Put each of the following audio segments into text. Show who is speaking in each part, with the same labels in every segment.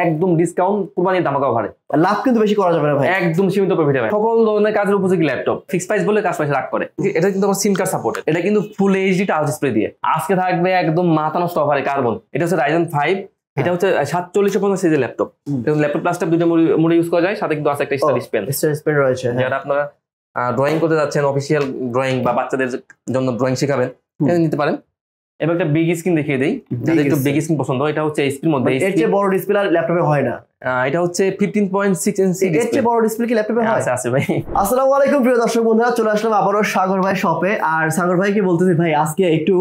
Speaker 1: একদম ডিসকাউন্ট কুরবানির ধামাকা অফারে।
Speaker 2: লাভ কিন্তু বেশি করা যাবে না ভাই,
Speaker 1: একদম সীমিত প্রফিট হবে। সকল ধরনের কাজের উপযোগী ল্যাপটপ, ফিক্স প্রাইস বলে কাজ পয়সা রাখ করে। এটা কিন্তু সিম কার্ড সাপোর্টেড, এটা কিন্তু ফুল এইচডি টাচ ডিসপ্লে দিয়ে। আজকে থাকবে একদম মাথা নষ্ট অফারে কার্বন। এটা হচ্ছে Ryzen 5, এটা হচ্ছে 4750 সিরিজের ল্যাপটপ। ল্যাপটপ প্লাসটা দুইটা মোডে ইউজ করা যায়, সাথে কিন্তু আছে একটা স্টাডি পেন
Speaker 2: রয়েছে।
Speaker 1: যারা আপনারা ড্রয়িং করতে যাচ্ছেন, অফিসিয়াল ড্রয়িং বা বাচ্চাদের জন্য ড্রয়িং শেখাবেন, এটা নিতে পারেন। এবার একটা বিগ স্ক্রিন দেখিয়ে দেই, যাদের একটু বিগ স্ক্রিন পছন্দ। এটা হচ্ছে এইচপির মধ্যে,
Speaker 2: এর চেয়ে বড় ডিসপ্লে আর ল্যাপটপে হয় না।
Speaker 1: এটা হচ্ছে 15.6 ইঞ্চি।
Speaker 2: এর চেয়ে বড় ডিসপ্লে কি ল্যাপটপে হয়?
Speaker 1: আছে ভাই।
Speaker 2: আসসালামু আলাইকুম প্রিয় দর্শক বন্ধুরা, চলে আসলাম আবারও সাগর ভাই শপে। আর সাগর ভাইকে বলতেছি ভাই আজকে একটু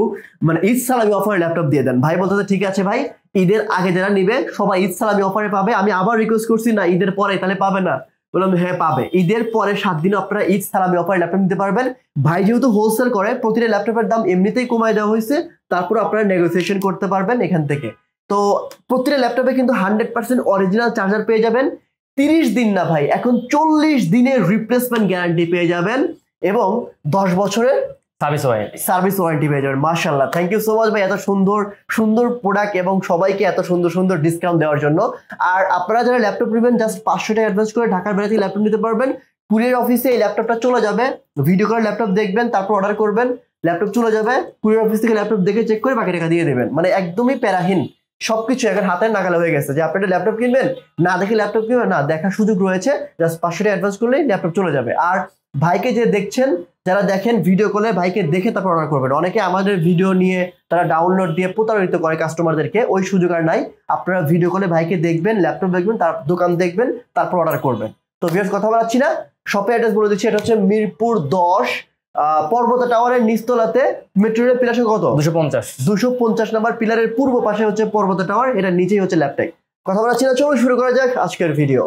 Speaker 2: মানে ঈদ সালামি অফারে ল্যাপটপ দিয়ে দেন। ভাই বলতেছে ঠিক আছে ভাই, ঈদের আগে যারা নিবে সবাই ঈদ সালামি অফারে পাবে। আমি আবার রিকোয়েস্ট করছি না ঈদের পরে তাহলে পাবে না, বললাম হ্যাঁ পাবে। ঈদের পরে 7 দিনে আপনারা ঈদ সালামি অফারে ল্যাপটপ নিতে পারবেন। ভাই যেহেতু হোলসেল করে, প্রতিটা ল্যাপটপের দাম এমনিতেই কমায় দেওয়া হয়েছে, তারপর আপনারা নেগোসিয়েশন করতে পারবেন এখান থেকে। তো প্রতিটা ল্যাপটপে কিন্তু 100% অরিজিনাল চার্জার পেয়ে যাবেন। 30 দিন না ভাই, এখন 40 দিনের রিপ্লেসমেন্ট গ্যারান্টি পেয়ে যাবেন এবং 10 বছরের সার্ভিস ওয়ারেন্টি পেয়ে যাবেন। মাশাআল্লাহ, থ্যাংক ইউ সো মাচ ভাই, এত সুন্দর সুন্দর প্রোডাক্ট এবং সবাইকে এত সুন্দর সুন্দর ডিসকাউন্ট দেওয়ার জন্য। আর আপনারা যারা ল্যাপটপ নেবেন জাস্ট 500 টাকা অ্যাডভান্স করে ঢাকার বাইরে থেকে ল্যাপটপ নিতে পারবেন। কুরিয়ার অফিসে এই ল্যাপটপটা চলে যাবে, ভিডিও করে ল্যাপটপ দেখবেন, তারপর অর্ডার করবেন, ল্যাপটপ চলে যাবে, কুরিয়ার অফিস থেকে ল্যাপটপ দেখে চেক করে বাকি টাকা দিয়ে দেবেন। মানে একদমই প্যারাহীন, সবকিছু এখন হাতের নাগালে হয়ে গেছে যে আপনি একটা ল্যাপটপ কিনবেন, না দেখে ল্যাপটপ কিনবেন, না দেখার সুযোগ রয়েছে। জাস্ট 500 টাকা অ্যাডভান্স করলেই ল্যাপটপ চলে যাবে। আর ভাইকে যে দেখছেন, যারা দেখেন ভিডিও কলে, ভাইকে দেখে তারপর অর্ডার করবেন। অনেকে আমাদের ভিডিও নিয়ে তারা ডাউনলোড দিয়ে প্রতারিত করে কাস্টমারদেরকে, ওই সুযোগ আর নাই। আপনারা ভিডিও কলে ভাইকে দেখবেন, ল্যাপটপ দেখবেন, তার দোকান দেখবেন, তারপর অর্ডার করবেন। তো ভিউয়ার্স কথা বলাচ্ছি না, শপে অ্যাড্রেস বলে দিচ্ছি। এটা হচ্ছে মিরপুর 10 পর্বতা টাওয়ারের নিচতলাতে, মেট্রো রেল পিলার কত 250 নাম্বার পিলারের পূর্ব পাশে হচ্ছে পর্বতা টাওয়ার, এটা নিচেই হচ্ছে ল্যাপটপ। কথা বলাচ্ছি না, চলো শুরু করা যাক আজকের ভিডিও।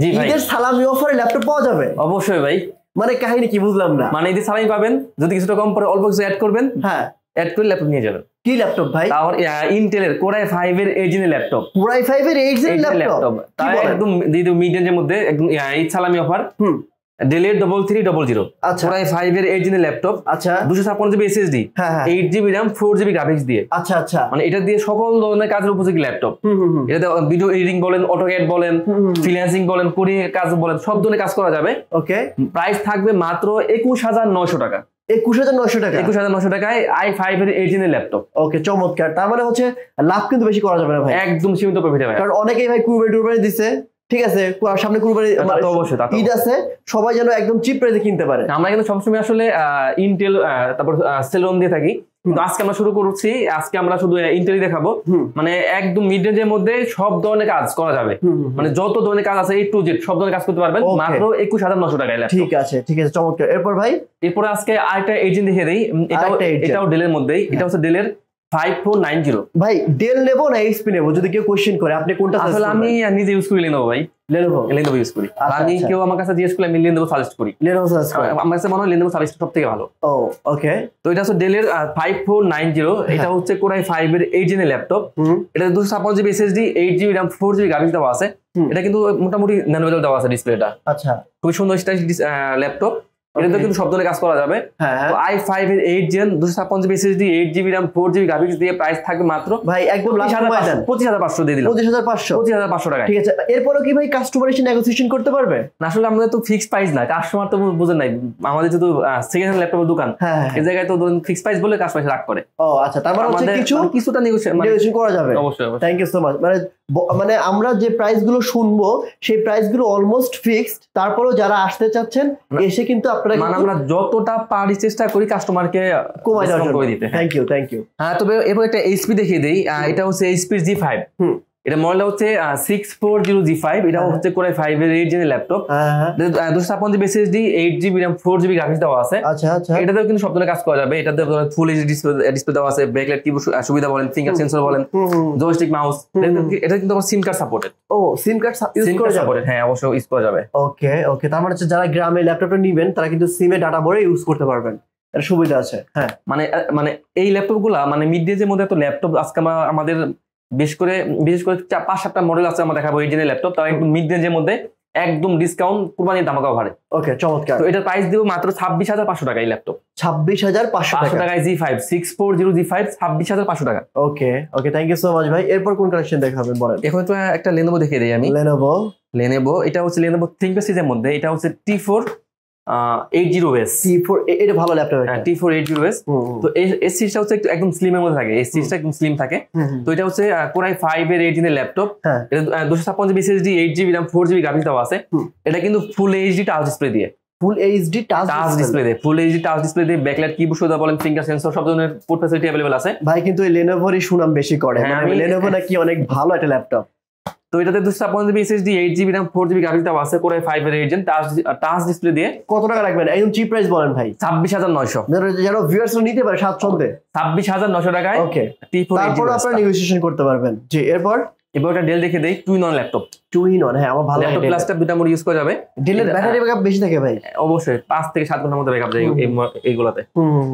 Speaker 1: জি ভাই,
Speaker 2: ঈদের সালামি অফারে ল্যাপটপ পাওয়া যাবে?
Speaker 1: অবশ্যই ভাই।
Speaker 2: মানে কাহিনী কি বুঝলাম না।
Speaker 1: মানে ঈদের সালামি পাবেন, যদি কিছুটা কম পরে অল্প কিছু অ্যাড করবেন, হ্যাঁ অ্যাড করে ল্যাপটপ নিয়ে যাবেন।
Speaker 2: কি ল্যাপটপ ভাই?
Speaker 1: তারপর ইন্টেলের Core i5 এর 8 জেনের ল্যাপটপ।
Speaker 2: Core i5 এর 8 জেনের ল্যাপটপ
Speaker 1: তাই একদম মিড রেঞ্জের মধ্যে, একদম ঈদ সালামি অফার। ডেলের 3300।
Speaker 2: আচ্ছা,
Speaker 1: Core i5 এর 8 জেনের ল্যাপটপ।
Speaker 2: আচ্ছা,
Speaker 1: 256 GB SSD, 8 GB RAM, 4 GB graphics দিয়ে।
Speaker 2: আচ্ছা আচ্ছা,
Speaker 1: মানে এটা দিয়ে সকল ধরনের কাজের উপযোগী ল্যাপটপ। এটাতে ভিডিও এডিটিং বলেন, অটোক্যাড বলেন, ফ্রিল্যান্সিং বলেন, কোডিং কাজ বলেন, সব ধরনের কাজ করা যাবে।
Speaker 2: ওকে,
Speaker 1: প্রাইস থাকবে মাত্র 21900 টাকা।
Speaker 2: 21900 টাকা,
Speaker 1: 21900 টাকায় i5 এর 8 জেনের ল্যাপটপ।
Speaker 2: ওকে, চমৎকার। তার মানে হচ্ছে লাভ কিন্তু বেশি করা যাবে না ভাই,
Speaker 1: একদম সীমিত প্রফিট হবে।
Speaker 2: কারণ অনেকেই ভাই কুরবানি দিছে, ঠিক আছে, সামনে কুরবানি ঈদ আছে, সবাই যেন একদম চিপ প্রাইসে কিনতে পারে।
Speaker 1: আমরা কিন্তু সবসময় আসলে ইন্টেল তারপর সেলন দিয়ে থাকি, কিন্তু আজকে আমরা শুরু করছি, আজকে আমরা শুধু ইন্টেলই দেখাবো। মানে একদম মিড রেঞ্জের মধ্যে সব ধরনের কাজ করা যাবে, মানে যত ধরনের কাজ আছে A to Z সব ধরনের কাজ করতে পারবেন মাত্র 21900 টাকায়।
Speaker 2: ঠিক আছে ঠিক আছে, চমৎকার। এরপর ভাই,
Speaker 1: এরপরে আজকে আরেকটা এজেন্ট দেখিয়ে দেই। এটাও ডেলের মধ্যেই, এটা হচ্ছে ডেলের 5490।
Speaker 2: ভাই ডেল নেবো না এইচপি নেবো, যদি কেউ কোশ্চেন করে আপনি কোনটা?
Speaker 1: আসলে আমি নিজে ইউজ করি লেনোভো ভাই, লেনোভো ইউজ করি। আমি কেউ আমার কাছে জিজ্ঞেস করলে আমি লেনোভো সাজেস্ট করি। আমার কাছে মনে হয় লেনোভো সাজেস্ট সবথেকে ভালো।
Speaker 2: ও ওকে,
Speaker 1: তো এটা হচ্ছে ডেলের 5490। এটা হচ্ছে Core i5 এর 8 জেনের ল্যাপটপ। এটা 256 GB SSD, 8 GB RAM, 4 GB graphics দেওয়া আছে। এটা কিন্তু মোটামুটি ন্যানোভেল দেওয়া আছে ডিসপ্লেটা।
Speaker 2: আচ্ছা,
Speaker 1: খুবই সুন্দর স্টাইলিশ ল্যাপটপ। এটাতে কিন্তু সব ধরনের কাজ করা যাবে। তো i5 এর 8 gen, 256 GB SSD, 8 GB RAM, 4 GB graphics দিয়ে প্রাইস থাকবে মাত্র
Speaker 2: ভাই একদম
Speaker 1: 25500 দিয়ে দিলাম। 25500 টাকা। ঠিক আছে,
Speaker 2: এরপরও কি ভাই কাস্টমার এসে নেগোসিয়েশন করতে পারবে?
Speaker 1: না, আসলে আমাদের তো ফিক্সড প্রাইস না, কাস্টমার তো বুঝেন নাই, আমাদের যেহেতু সেকেন্ড হ্যান্ড ল্যাপটপের দোকান, এই জায়গায় তো ধরুন ফিক্সড প্রাইস বলে কাজ পয়সা রাখ করে।
Speaker 2: ও আচ্ছা, তার মানে হচ্ছে
Speaker 1: কিছুটা নেগোসিয়েশন
Speaker 2: করা যাবে।
Speaker 1: অবশ্যই।
Speaker 2: Thank you so much. মানে আমরা যে প্রাইস গুলো শুনবো সেই প্রাইস গুলো অলমোস্ট ফিক্সড, তারপরেও যারা আসতে চাচ্ছেন এসে কিন্তু আপনারা,
Speaker 1: মানে আমরা যতটা পারি চেষ্টা করি কাস্টমারকে
Speaker 2: কমায় দেওয়ার জন্য। Thank you thank you.
Speaker 1: হ্যাঁ, তবে এবার একটা এইচপি দেখিয়ে দেই। এটা হচ্ছে এইচপি G5। এটা মডেলটা হচ্ছে 6400G5। এটা হচ্ছে Core i5 এর 8 জেনের laptop. 256 GB SSD, 8 GB RAM, 4 GB graphics দেওয়া আছে।
Speaker 2: আচ্ছা আচ্ছা,
Speaker 1: এটাতেও কিন্তু সব ধরনের কাজ করা যাবে। এটাতে ফুল এইচডি ডিসপ্লে দেওয়া আছে, ব্যাকলাইট কিবোর্ড সুবিধা বলেন, ফিঙ্গার সেন্সর বলেন, জয়স্টিক মাউস। এটা কিন্তু সিম কার্ড সাপোর্টেড।
Speaker 2: ও, সিম কার্ড ইউজ করা যাবে?
Speaker 1: হ্যাঁ, অবশ্যই ইউজ করা যাবে।
Speaker 2: ওকে ওকে, তার মানে হচ্ছে যারা গ্রামে ল্যাপটপটা নেবেন তারা কিন্তু সিমে ডাটা ভরে ইউজ করতে পারবেন, এর সুবিধা আছে। হ্যাঁ,
Speaker 1: মানে এই ল্যাপটপগুলো মানে মিড রেঞ্জের মধ্যে এত ল্যাপটপ আজকে আমাদের বিশেষ করে 5-7টা মডেল আছে আমরা দেখাবো 8 জেনের ল্যাপটপ, তাও একটু মিড রেঞ্জের মধ্যে একদম ডিসকাউন্ট কুরবানির ধামাকা অফারে।
Speaker 2: ওকে, চমৎকার।
Speaker 1: তো এটার প্রাইস দিব মাত্র 26,500 টাকা। এই ল্যাপটপ
Speaker 2: 26,500
Speaker 1: টাকায় G5 640G5 26,500 টাকা।
Speaker 2: ওকে ওকে, থ্যাংক ইউ সো মাচ ভাই। এরপর কোন কালেকশন দেখাবেন বলেন?
Speaker 1: এখন তো একটা Lenovo দেখিয়ে দেই আমি। Lenovo এটা হচ্ছে Lenovo ThinkPad সিরিজের মধ্যে, এটা হচ্ছে T4 80S।
Speaker 2: T4 এটা ভালো ল্যাপটপ,
Speaker 1: T4 80S। তো এই সিরিজটা হচ্ছে একদম স্লিম এর মধ্যে থাকে, এই সিরিজটা একদম স্লিম থাকে। তো এটা হচ্ছে Core i5 এর 8 এর ল্যাপটপ। এটা 256GB SSD 8GB RAM 4GB graphics দেওয়া আছে। এটা কিন্তু ফুল এইচডি টাচ ডিসপ্লে দিয়ে,
Speaker 2: ফুল এইচডি টাচ ডিসপ্লে দিয়ে,
Speaker 1: ফুল এইচডি টাচ ডিসপ্লে দিয়ে ব্যাকলাইট কিবোর্ড সুবিধা বলেন, ফিঙ্গার সেন্সর সব ধরনের পোর্ট ফ্যাসিলিটি अवेलेबल আছে
Speaker 2: ভাই। কিন্তু এই Lenovoরই সুনাম বেশি করে, মানে Lenovo নাকি অনেক ভালো একটা ল্যাপটপ।
Speaker 1: তো এটাতে 256GB SSD 8GB RAM 4GB graphics দেওয়া আছে, Core i5 এর 8 জেন টাচ ডিসপ্লে দিয়ে।
Speaker 2: কত টাকা রাখবেন একদম চিপ প্রাইস বলেন ভাই?
Speaker 1: 26,900,
Speaker 2: যারা ভিউয়ার্স নিতে পারে স্বাচ্ছন্দ্যে
Speaker 1: 26,900 টাকায়।
Speaker 2: ওকে,
Speaker 1: T4
Speaker 2: তারপর আপনারা নেগোসিয়েশন করতে পারবেন। জি, এরপর
Speaker 1: একটা ডেল দেখে দেই, 2-in-1 ল্যাপটপ।
Speaker 2: 2-in-1, হ্যাঁ আমার ভালো লাগে।
Speaker 1: ল্যাপটপ প্লাসটা দুটো মোড ইউজ করা যাবে।
Speaker 2: ডেলের ব্যাটারি ব্যাকআপ বেশি থাকে ভাই?
Speaker 1: অবশ্যই 5 থেকে 7 ঘন্টার মধ্যে ব্যাকআপ যায় এইগুলাতে।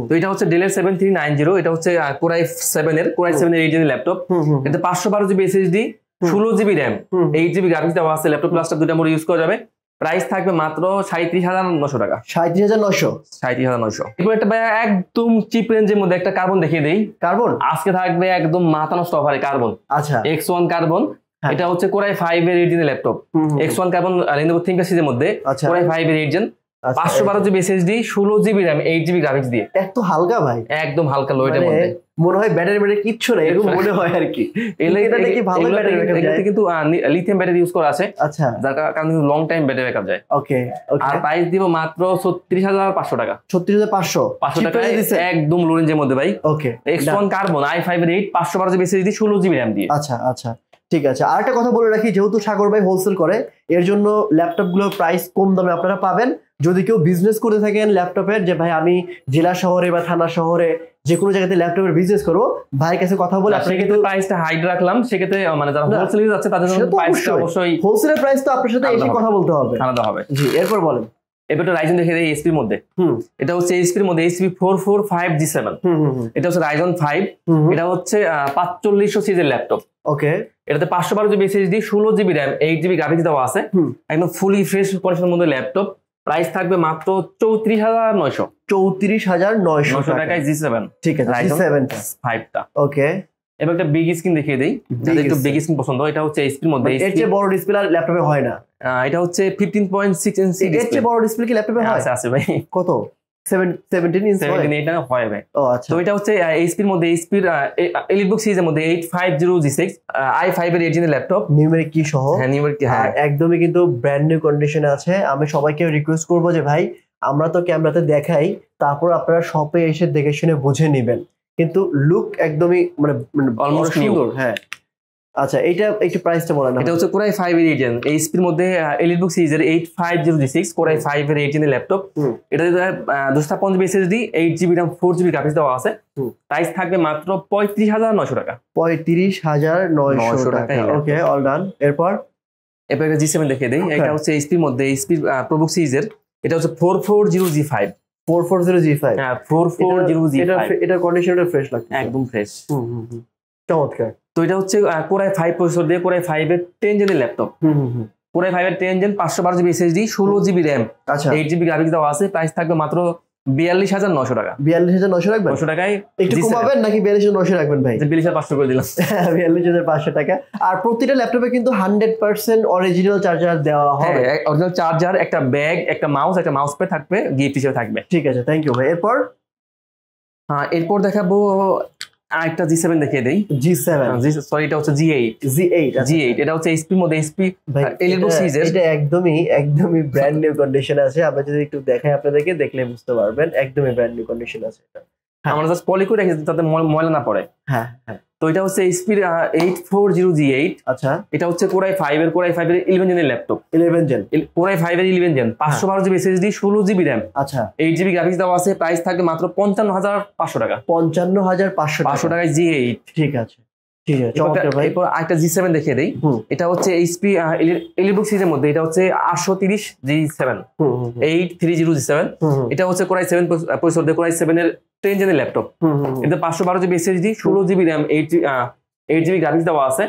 Speaker 1: তো এটা হচ্ছে ডেলের 7390, এটা হচ্ছে Core i7 এর 8 জেনের ল্যাপটপ। এটা 512GB SSD 16GB RAM 8GB graphics দেওয়া আছে, ল্যাপটপ প্লাসটা দুটো মোড ইউজ করা যাবে। প্রাইস থাকবে মাত্র 37,900 টাকা।
Speaker 2: 37,900।
Speaker 1: এরপর একটা ভাই একদম চিপ রেঞ্জের মধ্যে একটা কার্বন দেখিয়ে দেই।
Speaker 2: কার্বন
Speaker 1: আজকে থাকবে একদম মাথা নষ্ট অফারে কার্বন।
Speaker 2: আচ্ছা,
Speaker 1: X1 কার্বন। এটা হচ্ছে Core i5 এর 8 জেনের laptop. X1 carbon Lenovo ThinkPad সিরিজের মধ্যে Core i5 এর 8 gen 512GB SSD 16GB RAM 8GB graphics দিয়ে।
Speaker 2: এত হালকা ভাই,
Speaker 1: একদম হালকা লোয়েটের মধ্যে,
Speaker 2: মনে হয় ব্যাটারি কিচ্ছু না, এরকম মনে হয় আর কি। এটা নাকি ভালো ব্যাটারি ব্যাকআপ যায়,
Speaker 1: কিন্তু লিথিয়াম ব্যাটারি ইউজ করা আছে।
Speaker 2: আচ্ছা,
Speaker 1: যার কারণে লং টাইম ব্যাটারি ব্যাকআপ যায়।
Speaker 2: ওকে ওকে।
Speaker 1: আর প্রাইস দিব মাত্র 36,500 টাকা।
Speaker 2: 36,500
Speaker 1: টাকা, একদম লো রেঞ্জের মধ্যে ভাই।
Speaker 2: ওকে,
Speaker 1: X1 কার্বন i5 এর 8 512GB SSD 16GB RAM দিয়ে।
Speaker 2: আচ্ছা আচ্ছা, ঠিক আছে। আর একটা কথা বলে রাখি, যেহেতু সাগর ভাই হোলসেল করে, এর জন্য ল্যাপটপ গুলোর প্রাইস কম দামে আপনারা পাবেন। যদি কেউ বিজনেস করে থাকেন ল্যাপটপের, যে ভাই আমি জেলা শহরে বা থানা শহরে যে কোনো জায়গাতে ল্যাপটপের বিজনেস করবো, ভাইয়ের কাছে কথা বলে আপনি কিন্তু
Speaker 1: প্রাইসটা হাইড রাখলাম। সেক্ষেত্রে মানে যারা হোলসেলে যাচ্ছে তাদের জন্য প্রাইসটা অবশ্যই,
Speaker 2: হোলসেলের প্রাইস তো আপনার সাথে এসে কথা বলতে হবে,
Speaker 1: আলাদা হবে।
Speaker 2: জি, এরপর বলেন।
Speaker 1: এবার একটা Ryzen দেখে দেই এইচপির মধ্যে। এটা হচ্ছে এইচপির মধ্যে HP 445G7। এটা হচ্ছে Ryzen 5। এটা হচ্ছে 4500 সিরিজের ল্যাপটপ।
Speaker 2: ওকে,
Speaker 1: এটাতে 512GB SSD 16GB RAM 8GB graphics দেওয়া আছে, একদম ফুলি ফ্রেশ কন্ডিশনের মধ্যে ল্যাপটপ। প্রাইস থাকবে মাত্র 34,900।
Speaker 2: 34,900
Speaker 1: টাকায় G7।
Speaker 2: ঠিক আছে, G7
Speaker 1: 5টা।
Speaker 2: ওকে,
Speaker 1: এবার একটা বিগ স্ক্রিন দেখিয়ে দেই, যাদের একটু বিগ স্ক্রিন পছন্দ। এটা হচ্ছে এইচপির মধ্যে,
Speaker 2: এর চেয়ে বড় ডিসপ্লে ল্যাপটপে হয় না।
Speaker 1: এটা হচ্ছে 15.6 ইঞ্চি ডিসপ্লে।
Speaker 2: এর চেয়ে বড় ডিসপ্লে কি ল্যাপটপে হয়?
Speaker 1: আছে ভাই।
Speaker 2: কত? 17 ইঞ্চি?
Speaker 1: 17 হয় ভাই।
Speaker 2: ও আচ্ছা।
Speaker 1: তো এটা হচ্ছে এইচপির মধ্যে, এইচপির এলিটবুক সিরিজের মধ্যে 850G6 i5 এর 8 জেনের ল্যাপটপ,
Speaker 2: নিউমেরিক কি সহ।
Speaker 1: হ্যাঁ, নিউমেরিক, হ্যাঁ,
Speaker 2: একদমই কিন্তু ব্র্যান্ড নিউ কন্ডিশনে আছে। আমি সবাইকে রিকোয়েস্ট করব যে ভাই, আমরা তো ক্যামেরাতে দেখাই, তারপর আপনারা শপে এসে দেখে শুনে বুঝে নেবেন, কিন্তু লুক একদমই মানে
Speaker 1: অলমোস্ট
Speaker 2: সুন্দর। হ্যাঁ, আচ্ছা, এইটা একটু প্রাইসটা বলেন না।
Speaker 1: এটা হচ্ছে Core i5 এর 8 জেন, এইচপির মধ্যে এলিটবুক সিরিজের 850G6 Core i5 এর 8 জেনের ল্যাপটপ। এটাতে 256GB SSD 8GB RAM 4GB graphics দেওয়া আছে। প্রাইস থাকবে মাত্র 35,900 টাকা।
Speaker 2: 35,900 টাকা। ওকে, অল ডান। এরপর
Speaker 1: একটা G7 দেখিয়ে দেই। এটা হচ্ছে এইচপির মধ্যে, এইচপির প্রোবুক সিরিজের। এটা হচ্ছে 440G5।
Speaker 2: 440G5,
Speaker 1: হ্যাঁ 440G5।
Speaker 2: এটা কন্ডিশনটা ফ্রেশ লাগছে,
Speaker 1: একদম ফ্রেশ।
Speaker 2: চমৎকার।
Speaker 1: তো এটা হচ্ছে Core i5 প্রসেসর দিয়ে Core i5 এর 10 জেনের ল্যাপটপ। Core i5 এর 10 gen 512GB SSD 16GB RAM 8GB graphics দেওয়া আছে। প্রাইস থাকবে মাত্র 42,900 টাকা।
Speaker 2: 42,900 রাখবেন?
Speaker 1: 900 টাকায়
Speaker 2: একটু কমাবেন নাকি 42,900 রাখবেন ভাই?
Speaker 1: 42,500 করে দিলাম।
Speaker 2: 42,500 টাকা। আর প্রতিটা ল্যাপটপে কিন্তু 100% অরিজিনাল চার্জার দেওয়া হবে।
Speaker 1: হ্যাঁ, অরিজিনাল চার্জার, একটা ব্যাগ, একটা মাউস প্যাড থাকবে, গিফট হিসেবে থাকবে।
Speaker 2: ঠিক আছে, থ্যাংক ইউ ভাই। এরপর
Speaker 1: দেখাবো আরেকটা G7 দেখিয়ে দেই।
Speaker 2: G7,
Speaker 1: সরি, এটা হচ্ছে G8। এটা হচ্ছে এইচপির মধ্যে, এইচপি এলিটবুক সিরিজের।
Speaker 2: এটা একদমই ব্র্যান্ড নিউ কন্ডিশন আছে। আমরা যদি একটু দেখাই আপনাদেরকে, দেখলে বুঝতে পারবেন একদমই ব্র্যান্ড নিউ কন্ডিশন আছে এটা।
Speaker 1: আমরা জাস্ট পলি করে রেখেছি যাতে ময়লা না পড়ে।
Speaker 2: হ্যাঁ হ্যাঁ।
Speaker 1: তো এটা হচ্ছে এইচপির 840G8।
Speaker 2: আচ্ছা,
Speaker 1: এটা হচ্ছে Core i5 এর 11 জেনের ল্যাপটপ।
Speaker 2: 11 জেন,
Speaker 1: Core i5 এর 11 gen 512GB SSD 16GB RAM।
Speaker 2: আচ্ছা,
Speaker 1: 8GB গ্রাফিক্স দেওয়া আছে। প্রাইস থাকবে মাত্র 55,500 টাকা।
Speaker 2: 55,500
Speaker 1: টাকায় G8।
Speaker 2: ঠিক আছে, ঠিক আছে, চমৎকার ভাই।
Speaker 1: এরপর আরেকটা G7 দেখিয়ে দেই। এটা হচ্ছে এইচপি এলিটবুক সিরিজের মধ্যে। এটা হচ্ছে 830G7 830G7। এটা হচ্ছে Core i7 প্রসেসর দিয়ে Core i7 এর 10 জেনের ল্যাপটপ। এটা 512GB SSD 16GB RAM 8GB graphics দেওয়া আছে।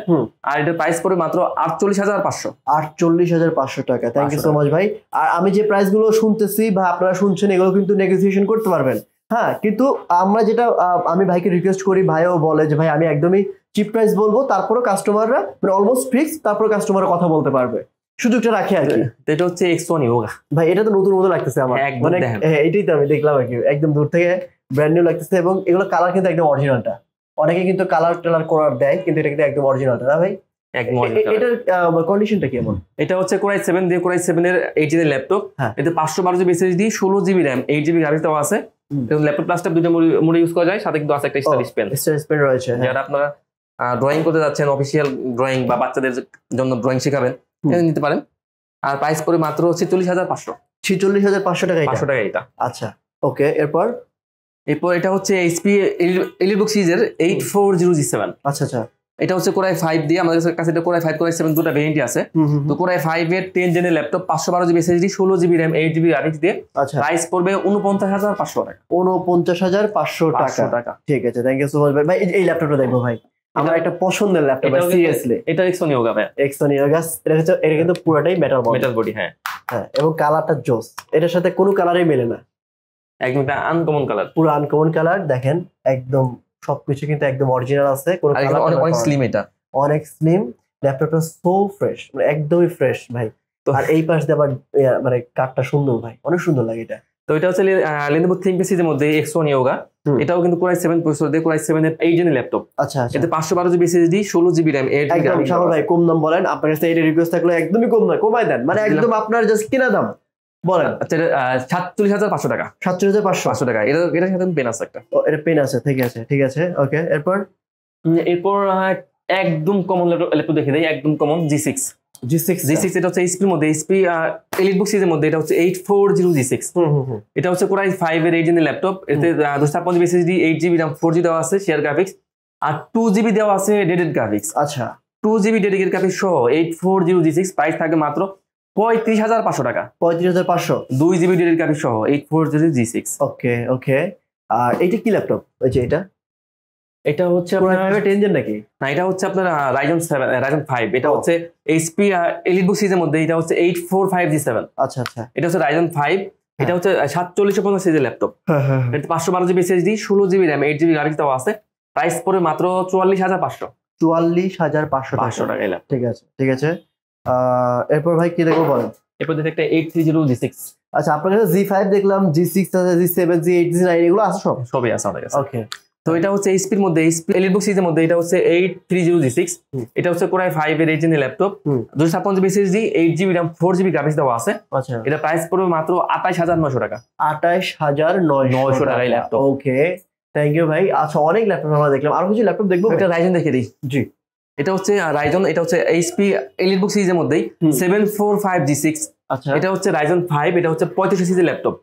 Speaker 1: আর এটার প্রাইস পড়বে মাত্র 48,500।
Speaker 2: 48,500 টাকা। থ্যাংক ইউ সো মাচ ভাই। আর আমি যে প্রাইস গুলো শুনতেছি বা আপনারা শুনছেন এগুলো কিন্তু নেগোসিয়েশন করতে পারবেন। হ্যাঁ, কিন্তু আমরা যেটা আমি ভাইকে রিকোয়েস্ট করি, ভাইও বলে যে ভাই আমি একদমই চিপ প্রাইস বলবো, তারপরে কাস্টমাররা মানে অলমোস্ট ফিক্স, তারপরে কাস্টমাররা কথা বলতে পারবে, সুযোগটা রাখে আর কি।
Speaker 1: এটা হচ্ছে X1 Yoga
Speaker 2: ভাই, এটা তো নতুন মতো লাগতেছে আমার, মানে এটাই তো আমি দেখলাম আর কি, একদম দূর থেকে ব্র্যান্ড নিউ লাগতেছে। এবং এগুলো কালার কিন্তু একদম অরিজিনালটা, অনেকে কিন্তু কালার টালার করার দেয়, কিন্তু এটা কিন্তু একদম অরিজিনালটা না ভাই? এটার কন্ডিশনটা কেমন? এটা
Speaker 1: হচ্ছে Core i7 দিয়ে Core i7 এর 8GB ল্যাপটপ। এতে 512GB SSD, 16GB RAM, 8GB graphics দেওয়া আছে। ল্যাপটপ প্লাসটা দুটো মোডে ইউজ করা যায়, সাথে কিন্তু আছে একটা স্টাডি পেন।
Speaker 2: স্টাডি পেন রয়েছে,
Speaker 1: যারা আপনারা ড্রয়িং করতে যাচ্ছেন, অফিসিয়াল ড্রয়িং বা বাচ্চাদের জন্য ড্রয়িং শেখাবেন, এটা নিতে পারেন। আর প্রাইস পড়ে মাত্র 46,500।
Speaker 2: 46,500 টাকা।
Speaker 1: 500 টাকা এটা।
Speaker 2: আচ্ছা, ওকে। এরপর
Speaker 1: এটা হচ্ছে HP EliteBook সিরিজের 8400G7।
Speaker 2: আচ্ছা আচ্ছা,
Speaker 1: এটা হচ্ছে Core i5 দিয়ে, আমাদের কাছে এটা Core i5 Core i7 দুটো ভেরিয়েন্টই আছে। তো Core i5 এর 10 জেনের laptop, 512GB SSD, 16GB RAM, 8GB graphics দিয়ে।
Speaker 2: আচ্ছা,
Speaker 1: প্রাইস পড়বে 49,500 টাকা।
Speaker 2: 49,500 টাকা। ঠিক আছে, থ্যাংক ইউ সো মাচ ভাই। ভাই এই ল্যাপটপটা দেখবো ভাই, আমার একটা পছন্দের ল্যাপটপ ভাই, সিরিয়াসলি।
Speaker 1: এটা X1 Yoga ভাই,
Speaker 2: X1 Yoga। এটা কিন্তু পুরোটাই মেটাল বডি।
Speaker 1: হ্যাঁ
Speaker 2: হ্যাঁ, এবং কালারটা জোস, এটার সাথে কোনো কালারই মেলে না,
Speaker 1: একদম একটা আনকমন কালার,
Speaker 2: পুরো আনকমন কালার। দেখেন একদম সবকিছু কিন্তু একদম অরিজিনাল আছে, কোনো কালার
Speaker 1: অনেক স্লিম, এটা
Speaker 2: অনেক স্লিম। ল্যাপটপটা সো ফ্রেশ, মানে একদমই ফ্রেশ ভাই। আর এই পাশ দিয়ে আবার মানে কাঠটা সুন্দর ভাই, অনেক সুন্দর লাগে এটা।
Speaker 1: তো এটা হচ্ছে Lenovo ThinkPad সিরিজের মধ্যে X1 Yoga। এটাও কিন্তু Core i7 প্রসেসর দিয়ে Core i7 এর 8 জেনের ল্যাপটপ।
Speaker 2: আচ্ছা,
Speaker 1: এতে 512GB SSD, 16GB RAM, 8GB
Speaker 2: একদম সাগর ভাই কম দাম বলেন, আপনার কাছে এই রিকোয়েস্ট থাকলে একদমই কম নয়, কমাই দেন, মানে একদম আপনার জাস্ট কিনা দাম বলেন।
Speaker 1: আচ্ছা, 47,500 টাকা।
Speaker 2: 47,500
Speaker 1: টাকা। এটার সাথে পেন আছে একটা।
Speaker 2: এটা পেন আছে, ঠিক আছে ঠিক আছে, ওকে। এরপর
Speaker 1: একদম কমন ল্যাপটপ দেখে দেই, একদম কমন G6। এটা হচ্ছে HP এর মধ্যে, HP EliteBook সিরিজের মধ্যে। এটা হচ্ছে 8400G6। এটা হচ্ছে Core i5 এর 8 জেনের ল্যাপটপ। এতে 256GB SSD, 8GB RAM, 4GB দেওয়া আছে শেয়ার গ্রাফিক্স, আর 2GB দেওয়া আছে ডেডিকেটেড গ্রাফিক্স।
Speaker 2: আচ্ছা,
Speaker 1: 2GB ডেডিকেটেড গ্রাফিক্স সহ 8400G6। প্রাইস থাকে মাত্র 35,500 টাকা।
Speaker 2: 35,500,
Speaker 1: 2GB ডেডিকেটেড গ্রাফিক্স সহ 8400G6।
Speaker 2: ওকে ওকে। আর এটা কি ল্যাপটপ? ওই যে এটা হচ্ছে আপনার 10 জেন নাকি?
Speaker 1: না, এটা হচ্ছে আপনার Ryzen 5। এটা হচ্ছে HP EliteBook সিরিজের মধ্যে। এটা হচ্ছে 845G7।
Speaker 2: আচ্ছা আচ্ছা,
Speaker 1: এটা হচ্ছে Ryzen 5। এটা হচ্ছে 4750 সিরিজের ল্যাপটপ। এটা 512GB SSD, 16GB RAM, 8GB graphics দেওয়া আছে। প্রাইস পড়ে মাত্র 44,500।
Speaker 2: 44,500 টাকা। ঠিক আছে ঠিক আছে। এরপর ভাই কি দেখবো বলেন?
Speaker 1: এরপর দেখতে একটা 830G6।
Speaker 2: আচ্ছা, আপনার কাছে G5 দেখলাম, G6 আছে, G7, G8, G9 এগুলো আছে,
Speaker 1: সবই আছে আমাদের কাছে।
Speaker 2: ওকে।
Speaker 1: তো এটা হচ্ছে HP এর মধ্যে, HP EliteBook সিরিজের মধ্যে। এটা হচ্ছে 830G6। এটা হচ্ছে Core i5 এর 8 জেনের laptop, 256GB SSD, 8GB RAM, 4GB graphics দেওয়া আছে।
Speaker 2: আচ্ছা,
Speaker 1: এটা প্রাইস পড়বে মাত্র 28,900 টাকা।
Speaker 2: 28,900 টাকা ল্যাপটপ। ওকে, থ্যাংক ইউ ভাই। আচ্ছা, অনেক ল্যাপটপ আমরা দেখলাম, আরো কিছু ল্যাপটপ দেখবো।
Speaker 1: এটা Ryzen দেখে দিই।
Speaker 2: জি,
Speaker 1: এটা হচ্ছে Ryzen। এটা হচ্ছে HP EliteBook সিরিজের মধ্যেই 745G6।
Speaker 2: আচ্ছা,
Speaker 1: এটা হচ্ছে Ryzen 5। এটা হচ্ছে 35 সিরিজের ল্যাপটপ।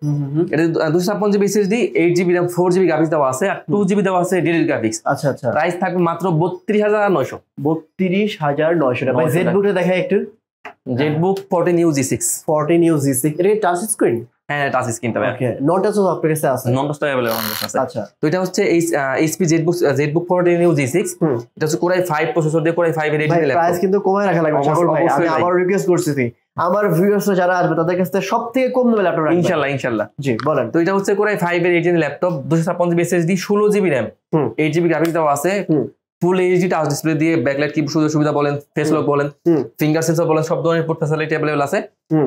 Speaker 1: এটা 256GB SSD, 8GB RAM, 4GB graphics দেওয়া আছে, আর 2GB দেওয়া আছে ডেডিকেটেড গ্রাফিক্স।
Speaker 2: আচ্ছা আচ্ছা,
Speaker 1: প্রাইস থাকবে মাত্র 32,900।
Speaker 2: 32,900 টাকা। ভাই জেটবুকটা দেখাই একটু।
Speaker 1: Jetbook 14UG6।
Speaker 2: 14UG6, এটা কি টাচ স্ক্রিন?
Speaker 1: হ্যাঁ, টাচ স্ক্রিন তবে।
Speaker 2: ওকে, নন টাচ আপনার কাছে আছে?
Speaker 1: নন টাচ अवेलेबल আমাদের কাছে আছে।
Speaker 2: আচ্ছা,
Speaker 1: তো এটা হচ্ছে HP জেটবুক 14UG6। এটা হচ্ছে Core i5 প্রসেসর দিয়ে Core i5 এর 8 জেনের ল্যাপটপ।
Speaker 2: প্রাইস কিন্তু কমায় রাখা লাগবে সকল ভাই, আমি আবার রিকোয়েস্ট করতেছি আমার ভিউয়ার্সরা যারা আসবে তাদের কাছে সবথেকে কম দামে ল্যাপটপ রাখবেন
Speaker 1: ইনশাআল্লাহ।
Speaker 2: জি বলেন।
Speaker 1: তো এটা হচ্ছে Core i5 এর 8 জেনের laptop, 256GB SSD, 16GB RAM, 8GB graphics দেওয়া আছে। ফুল এইচডি টাচ ডিসপ্লে দিয়ে ব্যাকলাইট কি সুবিধা বলেন, ফেস লক বলেন, ফিঙ্গার সেন্সর বলেন, সব ধরনের পোর্ট ফ্যাসিলিটি अवेलेबल আছে।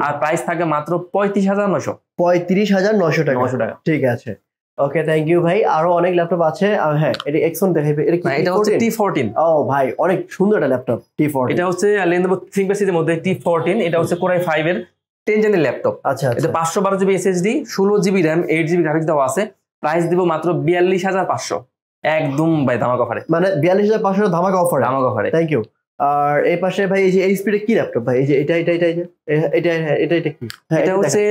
Speaker 1: আর প্রাইস থাকে মাত্র 35,900।
Speaker 2: 35,900 টাকা। ঠিক আছে, ওকে, থ্যাংক ইউ ভাই। আরো অনেক ল্যাপটপ আছে। হ্যাঁ, এটা X1 দেখাইবে।
Speaker 1: এটা হচ্ছে T14।
Speaker 2: ও ভাই, অনেক সুন্দর একটা ল্যাপটপ T14।
Speaker 1: এটা হচ্ছে Lenovo ThinkPad সিরিজের মধ্যে T14। এটা হচ্ছে Core i5 এর 10 জেনের ল্যাপটপ।
Speaker 2: আচ্ছা,
Speaker 1: এটা 512GB SSD, 16GB RAM, 8GB graphics দেওয়া আছে। প্রাইস দিব মাত্র 42,500। একদম ভাই ধামাকা অফারে,
Speaker 2: মানে 42,500 ধামাকা অফারে। Thank you. আর এই পাশে ভাই এই যে এইচপি এর কি ল্যাপটপ ভাই? এই যে এটা কি?
Speaker 1: এটা হচ্ছে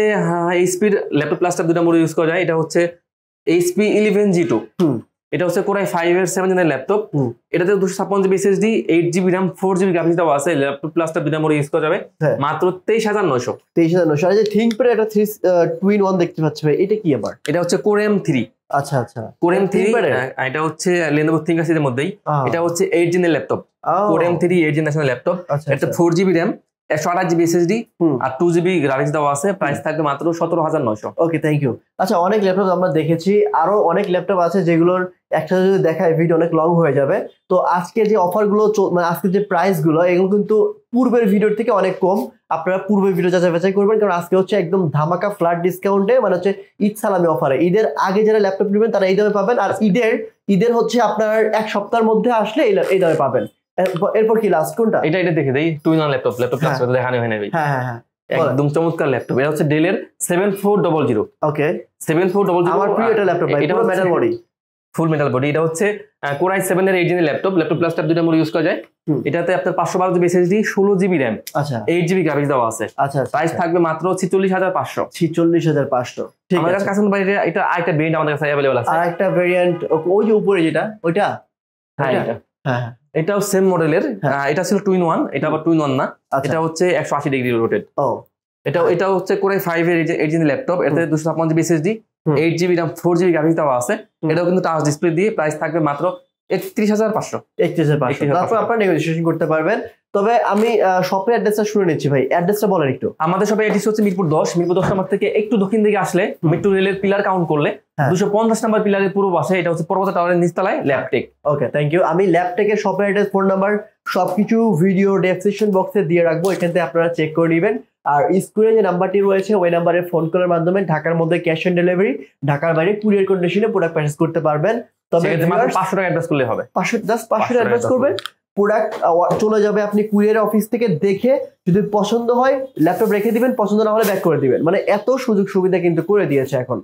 Speaker 1: এইচপি ল্যাপটপ প্লাসটা দুটো মোড ইউজ করা যায়। এটা হচ্ছে HP 11G2। এটা হচ্ছে Core i5 এর 7 জেনের ল্যাপটপ। এটাতে 256GB SSD, 8GB RAM, 4GB graphics দেওয়া আছে। ল্যাপটপ প্লাসটা দুটো মোড ইউজ করা যাবে মাত্র 23,900।
Speaker 2: 23,900। আর যে ThinkPad এটা 3-2-in-1 দেখতে পাচ্ছি ভাই, এটা কি আবার?
Speaker 1: এটা হচ্ছে Core M3।
Speaker 2: আচ্ছা আচ্ছা
Speaker 1: কোর M3 এটা হচ্ছে Lenovo ThinkPad এর মধ্যেই, এটা হচ্ছে 8 জেনের ল্যাপটপ, কোর M3 8 জেনারেশনের ল্যাপটপ। এটা 4GB RAM 128GB SSD আর 2GB গ্রাফিক্স দেওয়া আছে, প্রাইস থাকবে মাত্র 17,900।
Speaker 2: ওকে, থ্যাংক ইউ। আচ্ছা, অনেক ল্যাপটপ আমরা দেখেছি, আরো অনেক ল্যাপটপ আছে যেগুলোর একসাথে যদি দেখায় ভিডিও অনেক লং হয়ে যাবে। তো আজকে যে অফারগুলো মানে আজকে যে প্রাইসগুলো এগুলো কিন্তু পূর্বের ভিডিওর থেকে অনেক কম। আপনারা পূর্বের ভিডিও যাচাই বাছাই করবেন, কারণ আজকে হচ্ছে একদম ধামাকা ফ্ল্যাট ডিসকাউন্টে, মানে হচ্ছে ঈদ সালামি অফারে। ঈদের আগে যারা ল্যাপটপ নেবেন তারা এই দামে পাবেন, আর ঈদের হচ্ছে আপনার এক সপ্তাহের মধ্যে আসলে এই দামে পাবেন। এরপর কি লাস্ট কোনটা?
Speaker 1: এটা দেখে দেই, two in one laptop class করতে দেখানো হয় না ভাই।
Speaker 2: হ্যাঁ হ্যাঁ হ্যাঁ,
Speaker 1: একদম চমৎকার ল্যাপটপ। এটা হচ্ছে ডেলের 7400।
Speaker 2: ওকে,
Speaker 1: 7400
Speaker 2: আমার প্রিয় এটা ল্যাপটপ ভাই, পুরো মেটাল বডি,
Speaker 1: ফুল মেটাল বডি। এটা হচ্ছে Core i7 এর 8 জেনের ল্যাপটপ প্লাস ট্যাব দুটো মোড ইউজ করা যায়। এটাতে আপনার 512GB SSD 16GB RAM, আচ্ছা 8GB গ্রাফিক্স দেওয়া আছে। আচ্ছা, প্রাইস থাকবে মাত্র 46,500।
Speaker 2: 46,500। ঠিক আছে,
Speaker 1: আমাদের কাছে ভাই এটা আরেকটা ভেরিয়েন্ট আমাদের কাছে अवेलेबल আছে।
Speaker 2: আরেকটা ভেরিয়েন্ট ওই যে উপরে যেটা, ওইটা?
Speaker 1: হ্যাঁ, এটা হ্যাঁ, এটাও সেম মডেলের। এটা ছিল 2 in 1, এটা আবার 2 in 1 না, এটা হচ্ছে 180 ডিগ্রি রোটেট। ও, এটা হচ্ছে Core i5 এর 8 জেনের ল্যাপটপ। এটাতে 256GB SSD 8GB RAM 4GB graphics দেওয়া আছে। এটাও কিন্তু টাচ ডিসপ্লে দিয়ে, প্রাইস থাকবে মাত্র 31,500।
Speaker 2: 31,500, তারপর আপনারা নেগোসিয়েশন করতে পারবেন। তবে আমি শপের অ্যাড্রেসটা শুনে নিচ্ছি ভাই, অ্যাড্রেসটা বলেন একটু।
Speaker 1: আমাদের শপের অ্যাড্রেস হচ্ছে মিরপুর 10 নাম্বার থেকে একটু দক্ষিণ দিকে আসলে মেট্রো রেলের পিলার কাউন্ট করলে 250 নাম্বার পিলারের পূর্ব পাশে, এটা হচ্ছে পর্বত টাওয়ারের নিচতলায় ল্যাপটেক।
Speaker 2: ওকে, থ্যাংক ইউ। আমি ল্যাপটেকের শপের অ্যাড্রেস, ফোন নাম্বার সবকিছু ভিডিও ডেসক্রিপশন বক্সে দিয়ে রাখবো, এখান থেকে আপনারা চেক করে নেবেন। আর স্ক্রিনে যে নাম্বারটি রয়েছে ওই নাম্বারে ফোন করার মাধ্যমে ঢাকার মধ্যে ক্যাশ অন ডেলিভারি, ঢাকার বাইরে কুরিয়ার কন্ডিশনে প্রোডাক্ট পারচেজ করতে পারবেন। তবে
Speaker 1: 500 টাকা অ্যাডভান্স করলে হবে,
Speaker 2: 500 অ্যাডভান্স করবেন, প্রোডাক্ট চলে যাবে আপনি কুরিয়ার অফিস থেকে দেখে, যদি পছন্দ হয় ল্যাপটপ রেখে দিবেন, পছন্দ না হলে ব্যাক করে দিবেন। মানে এত সুযোগ সুবিধা কিন্তু করে দিয়েছে এখন।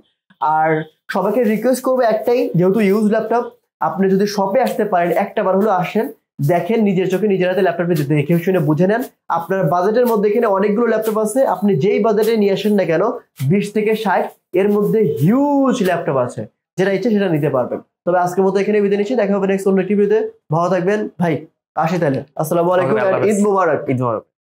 Speaker 2: আর সবাইকে রিকোয়েস্ট করবো একটাই, যেহেতু ইউজ ল্যাপটপ, আপনি যদি শপে আসতে পারেন একটা বার হলেও আসেন, দেখেন নিজের চোখে নিজের হাতে ল্যাপটপে দেখে শুনে বুঝে নেন। আপনার বাজেটের মধ্যে এখানে অনেকগুলো ল্যাপটপ আছে, আপনি যেই বাজেটে নিয়ে আসেন না কেন 20 থেকে 60 এর মধ্যে হিউজ ল্যাপটপ আছে, যেটা ইচ্ছে সেটা নিতে পারবেন। তবে আজকের মতো এখানে বিদায় নিচ্ছি, দেখা হবে নেক্সট অন্য একটি ভিডিওতে। ভালো থাকবেন ভাই, আসি তাহলে। আসসালামু আলাইকুম, ঈদ মুবারক।
Speaker 1: ঈদ মুবারক।